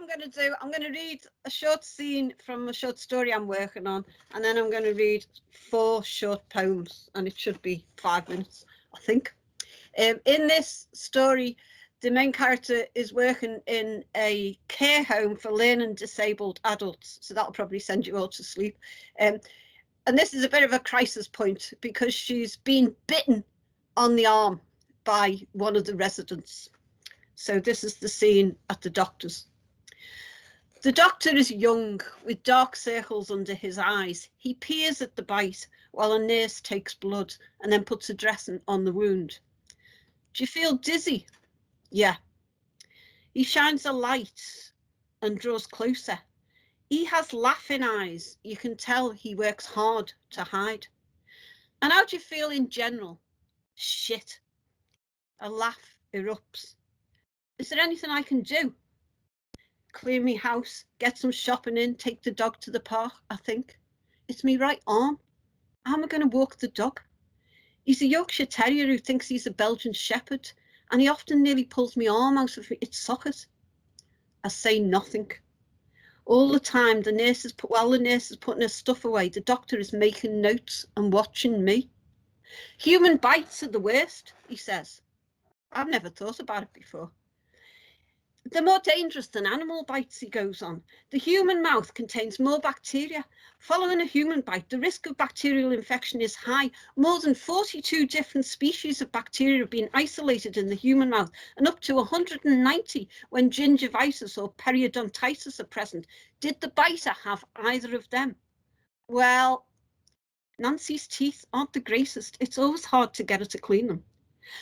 I'm going to do, I'm going to read a short scene from a short story I'm working on, and then I'm going to read 4 short poems, and it should be 5 minutes, I think. In this story, the main character is working in a care home for learning disabled adults, so that'll probably send you all to sleep. And this is a bit of a crisis point because she's been bitten on the arm by one of the residents. So this is the scene at the doctor's. The doctor is young, with dark circles under his eyes. He peers at the bite while a nurse takes blood and then puts a dressing on the wound. Do you feel dizzy? Yeah. He shines a light and draws closer. He has laughing eyes. You can tell he works hard to hide. And how do you feel in general? Shit. A laugh erupts. Is there anything I can do? Clear me house, get some shopping in, take the dog to the park, I think. It's me right arm. How am I going to walk the dog? He's a Yorkshire Terrier who thinks he's a Belgian Shepherd, and he often nearly pulls my arm out of its socket. I say nothing. All the time, while the nurse is putting her stuff away, the doctor is making notes and watching me. Human bites are the worst, he says. I've never thought about it before. They're more dangerous than animal bites, he goes on. The human mouth contains more bacteria. Following a human bite, the risk of bacterial infection is high. More than 42 different species of bacteria have been isolated in the human mouth, and up to 190 when gingivitis or periodontitis are present. Did the biter have either of them? Well, Nancy's teeth aren't the greatest. It's always hard to get her to clean them.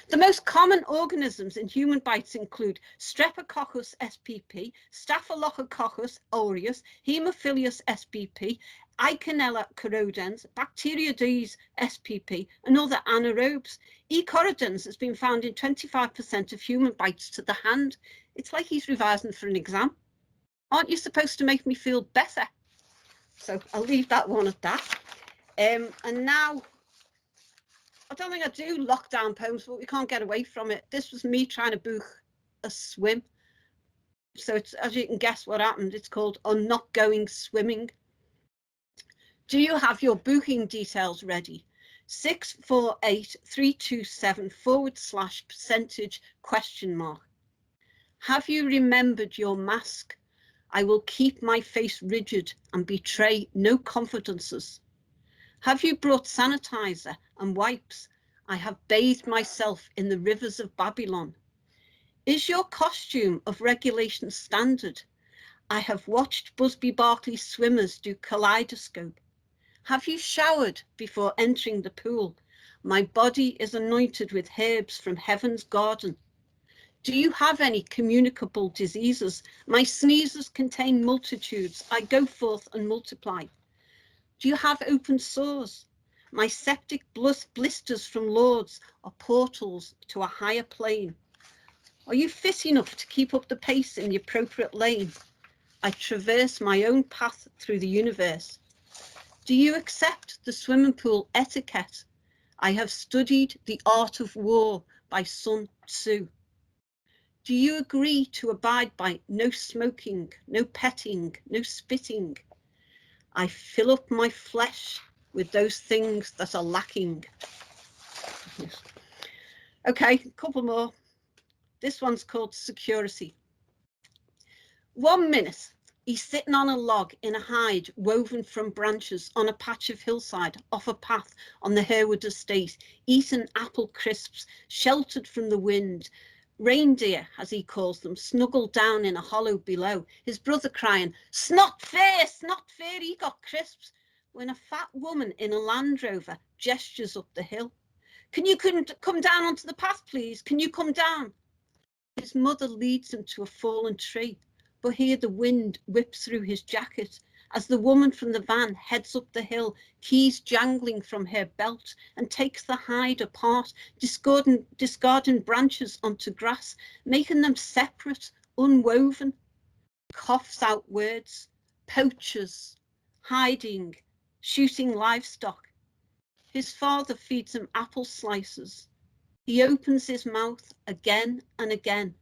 The most common organisms in human bites include Streptococcus spp, Staphylococcus aureus, Haemophilus spp, Eikenella corrodens, Bacteroides spp, and other anaerobes. E. corrodens has been found in 25% of human bites to the hand. It's like he's revising for an exam. Aren't you supposed to make me feel better? So I'll leave that one at that. And now, I don't think I do lockdown poems, but we can't get away from it. This was me trying to book a swim. So it's, as you can guess what happened, it's called I'm Not Going Swimming. Do you have your booking details ready? 648327 /% ? Have you remembered your mask? I will keep my face rigid and betray no confidences. Have you brought sanitizer and wipes? I have bathed myself in the rivers of Babylon. Is your costume of regulation standard? I have watched Busby Berkeley swimmers do kaleidoscope. Have you showered before entering the pool? My body is anointed with herbs from heaven's garden. Do you have any communicable diseases? My sneezes contain multitudes. I go forth and multiply. Do you have open sores? My septic blisters from Lords are portals to a higher plane. Are you fit enough to keep up the pace in the appropriate lane? I traverse my own path through the universe. Do you accept the swimming pool etiquette? I have studied the art of war by Sun Tzu. Do you agree to abide by no smoking, no petting, no spitting? I fill up my flesh with those things that are lacking. Okay, a couple more. This one's called Security. 1 minute, he's sitting on a log in a hide woven from branches on a patch of hillside off a path on the Harewood estate, eating apple crisps, sheltered from the wind. Reindeer, as he calls them, snuggled down in a hollow below, his brother crying, "Snot fair, he got crisps," when a fat woman in a Land Rover gestures up the hill. Can you come down onto the path, please? Can you come down? His mother leads him to a fallen tree, but here the wind whips through his jacket as the woman from the van heads up the hill, keys jangling from her belt, and takes the hide apart, discarding branches onto grass, making them separate, unwoven. Coughs out words, poachers, hiding, shooting livestock. His father feeds him apple slices. He opens his mouth again and again,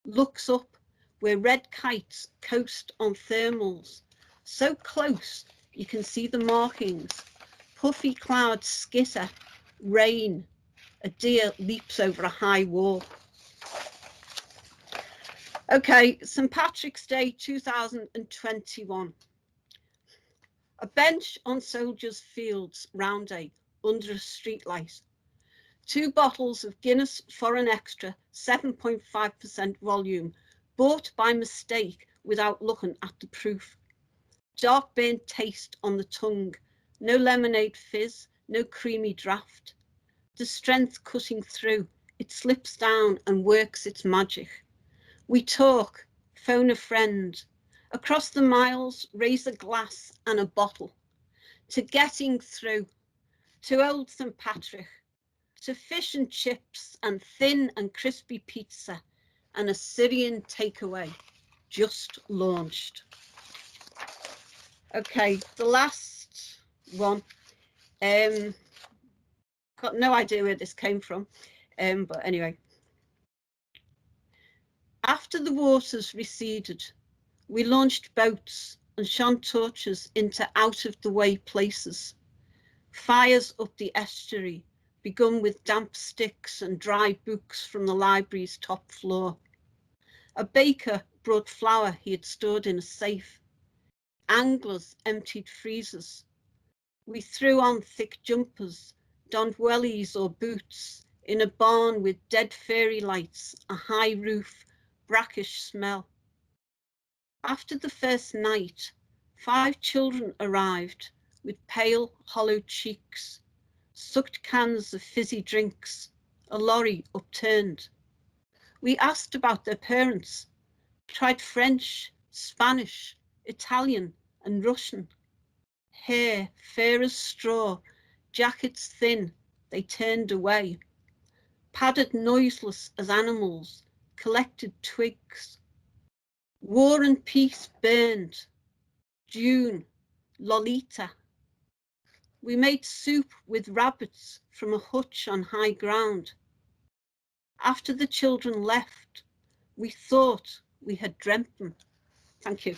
looks up, where red kites coast on thermals, so close you can see the markings. Puffy clouds skitter, rain, a deer leaps over a high wall. Okay, St. Patrick's Day 2021. A bench on Soldiers' Fields round day under a streetlight. 2 bottles of Guinness Foreign Extra 7.5% volume, bought by mistake without looking at the proof. Dark burnt taste on the tongue, no lemonade fizz, no creamy draught. The strength cutting through, it slips down and works its magic. We talk, phone a friend. Across the miles, raise a glass and a bottle. To getting through, to old St. Patrick, to fish and chips and thin and crispy pizza and a Syrian takeaway just launched. Okay, the last one. Got no idea where this came from, but anyway. After the waters receded, we launched boats and shone torches into out-of-the-way places. Fires up the estuary, begun with damp sticks and dry books from the library's top floor. A baker brought flour he had stored in a safe. Anglers emptied freezers. We threw on thick jumpers, donned wellies or boots, in a barn with dead fairy lights, a high roof, brackish smell. After the first night, 5 children arrived with pale, hollow cheeks, sucked cans of fizzy drinks, a lorry upturned. We asked about their parents, tried French, Spanish, Italian and Russian. Hair fair as straw, jackets thin, they turned away. Padded noiseless as animals, collected twigs. War and Peace burned. June, Lolita. We made soup with rabbits from a hutch on high ground. After the children left, we thought we had dreamt them. Thank you.